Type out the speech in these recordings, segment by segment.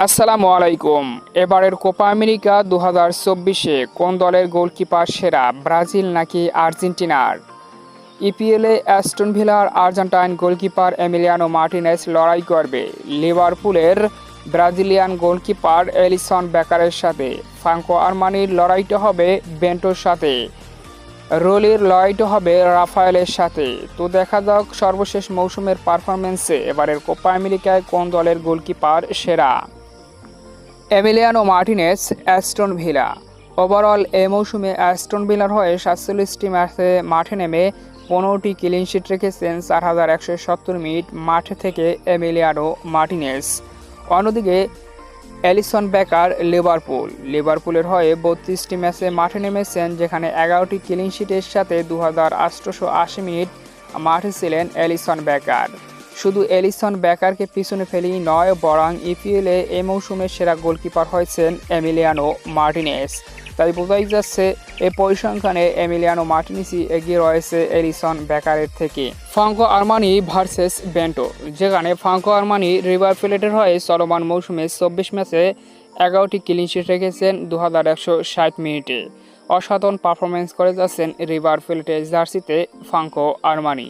আসসালামু আলাইকুম। এবারের কোপা আমেরিকা 2024-এ কোন দলের গোলকিপার সেরা, ব্রাজিল নাকি আর্জেন্টিনার? ইপিএলে অ্যাস্টন ভিলার আর্জেন্টাইন গোলকিপার এমিলিয়ানো মার্টিনেজ লড়াই করবে লিভারপুলের ব্রাজিলিয়ান গোলকিপার এলিসন বেকারের সাথে। ফ্রাঙ্কো আরমানির লড়াইটা হবে বেন্টোর সাথে। রোলির লড়াইটা হবে রাফায়েলের সাথে। তো দেখা যাক সর্বশেষ মৌসুমের পারফরমেন্সে এবারের কোপা আমেরিকায় কোন দলের গোলকিপার সেরা। Emiliano Martinez, Aston villa. Overall এই মৌসুমে অ্যাস্টন ভিলার হয়ে 47টি ম্যাচে মাঠে নেমে 15টি ক্লিনশিট রেখেছেন 4170 মিনিট মাঠে থেকে এমিলিয়ানো মার্টিনেজ। অন্যদিকে এলিসন বেকার লিভারপুলের হয়ে 32টি ম্যাচে মাঠে নেমেছেন, যেখানে 11টি ক্লিনশিটের সাথে 2880 মিনিট মাঠে ছিলেন এলিসন বেকার। শুধু এলিসন বেকারকে পিছনে ফেলেই নয়, বরং ইপিএলে এই মৌসুমের সেরা গোলকিপার হয়েছেন এমিলিয়ানো মার্টিনেজ। তাই বোঝাই যাচ্ছে এই পরিসংখ্যানে এমিলিয়ানো মার্টিনেজই এগিয়ে রয়েছে এলিসন বেকারের থেকে। ফ্রাঙ্কো আরমানি ভার্সেস বেন্টো, যেখানে ফ্রাঙ্কো আরমানি রিভার প্লেটের হয়ে চলমান মৌসুমে 24 ম্যাচে 11টি ক্লিনশিট রেখেছেন 2160 মিনিটে। অসাধারণ পারফরমেন্স করে যাচ্ছেন রিভার প্লেটের জার্সিতে ফ্রাঙ্কো আরমানি।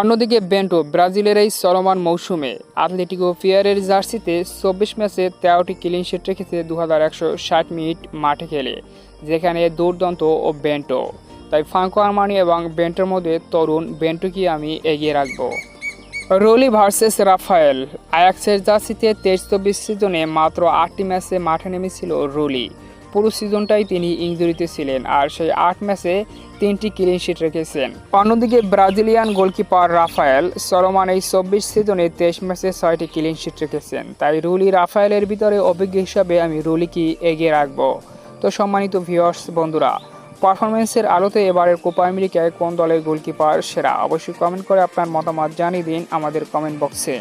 অন্যদিকে বেন্টো ব্রাজিলের এই চলমান মৌসুমে আতলেটিকো ফিয়ারের জার্সিতে 24 ম্যাচে 13টি ক্লিনশিট রেখেছে 2160 মিনিট মাঠে খেলে, যেখানে দুর্দান্ত ও বেন্টো। তাই ফ্রাঙ্কো আরমানি এবং বেন্টোর মধ্যে তরুণ বেন্টোকে আমি এগিয়ে রাখবো। রোলি ভার্সেস রাফায়েল। আয়াক্সের জার্সিতে 23-24 সিজনে মাত্র 8টি ম্যাচে মাঠে নেমেছিল রোলি। পুরো সিজনটাই তিনি ইনজুরিতে ছিলেন, আর সেই 8 ম্যাচে 3টি ক্লিনশিট রেখেছেন। অন্যদিকে ব্রাজিলিয়ান গোলকিপার রাফায়েল চলমান এই 24 সিজনে 23 ম্যাচে 6টি ক্লিনশিট রেখেছেন। তাই রুলি রাফায়েলের ভিতরে অভিজ্ঞ হিসাবে আমি রুলিকে এগিয়ে রাখবো। তো সম্মানিত ভিউয়ার্স বন্ধুরা, পারফরমেন্সের আলোতে এবারের কোপা আমেরিকায় কোন দলের গোলকিপার সেরা, অবশ্যই কমেন্ট করে আপনার মতামত জানিয়ে দিন আমাদের কমেন্ট বক্সে।